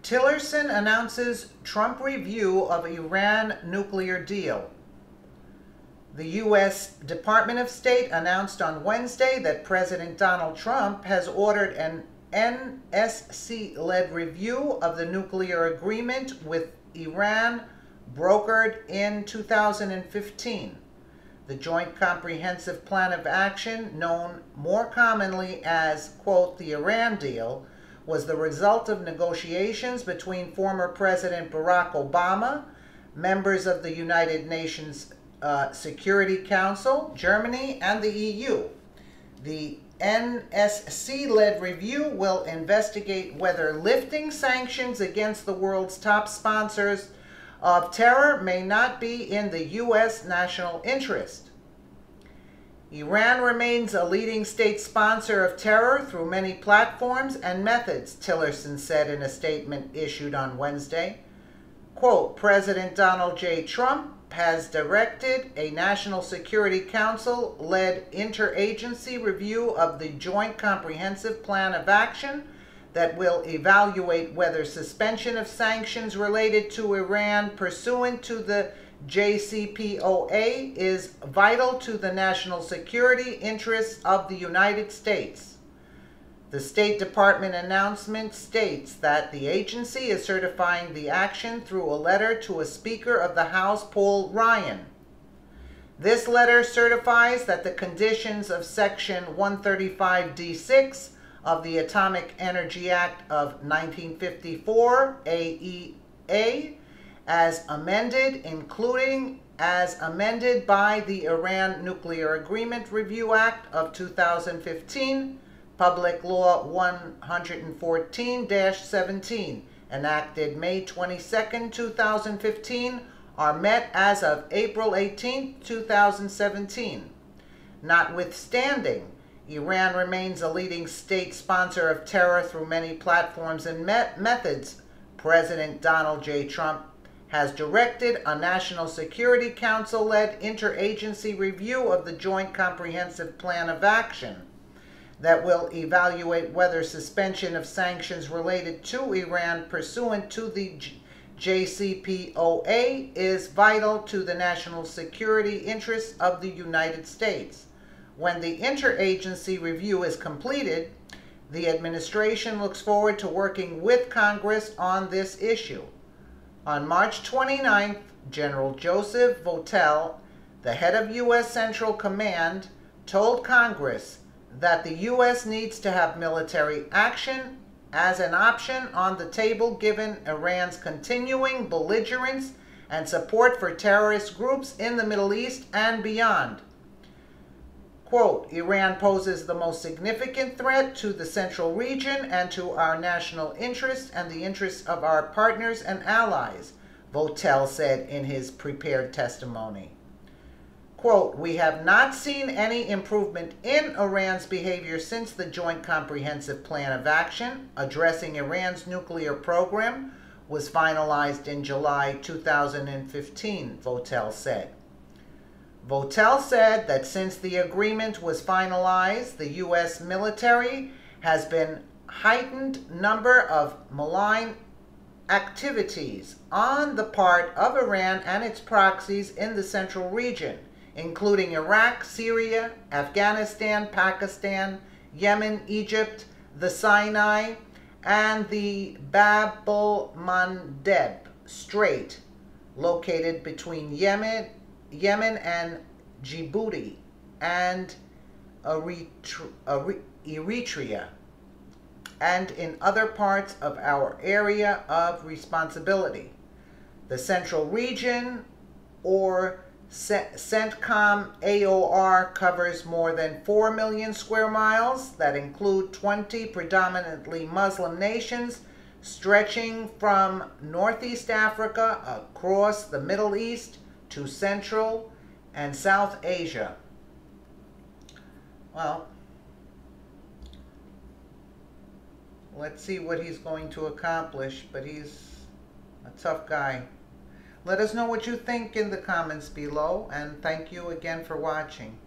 Tillerson announces Trump review of Iran nuclear deal. The U.S. Department of State announced on Wednesday that President Donald Trump has ordered an NSC-led review of the nuclear agreement with Iran brokered in 2015. The Joint Comprehensive Plan of Action, known more commonly as, quote, the Iran deal, was the result of negotiations between former President Barack Obama, members of the United Nations Security Council, Germany, and the EU. The NSC-led review will investigate whether lifting sanctions against the world's top sponsors of terror may not be in the U.S. national interest. Iran remains a leading state sponsor of terror through many platforms and methods, Tillerson said in a statement issued on Wednesday. Quote, President Donald J. Trump has directed a National Security Council-led interagency review of the Joint Comprehensive Plan of Action that will evaluate whether suspension of sanctions related to Iran pursuant to the JCPOA is vital to the national security interests of the United States. The State Department announcement states that the agency is certifying the action through a letter to a Speaker of the House, Paul Ryan. This letter certifies that the conditions of Section 135d6 of the Atomic Energy Act of 1954, AEA, as amended, including as amended by the Iran Nuclear Agreement Review Act of 2015, Public Law 114-17, enacted May 22, 2015, are met as of April 18, 2017. Notwithstanding, Iran remains a leading state sponsor of terror through many platforms and methods. President Donald J. Trump has directed a National Security Council-led interagency review of the Joint Comprehensive Plan of Action that will evaluate whether suspension of sanctions related to Iran pursuant to the JCPOA is vital to the national security interests of the United States. When the interagency review is completed, the administration looks forward to working with Congress on this issue. On March 29th, General Joseph Votel, the head of U.S. Central Command, told Congress that the U.S. needs to have military action as an option on the table given Iran's continuing belligerence and support for terrorist groups in the Middle East and beyond. Quote, Iran poses the most significant threat to the central region and to our national interests and the interests of our partners and allies, Votel said in his prepared testimony. Quote, we have not seen any improvement in Iran's behavior since the Joint Comprehensive Plan of Action addressing Iran's nuclear program was finalized in July 2015, Votel said. Votel said that since the agreement was finalized, the U.S. military has been heightened number of malign activities on the part of Iran and its proxies in the central region, including Iraq, Syria, Afghanistan, Pakistan, Yemen, Egypt, the Sinai, and the Bab-el-Mandeb Strait, located between Yemen and Djibouti and Eritrea, and in other parts of our area of responsibility. The Central Region, or CENTCOM AOR, covers more than 4 million square miles that include 20 predominantly Muslim nations stretching from Northeast Africa across the Middle East to Central and South Asia. Well, let's see what he's going to accomplish, but he's a tough guy. Let us know what you think in the comments below, and thank you again for watching.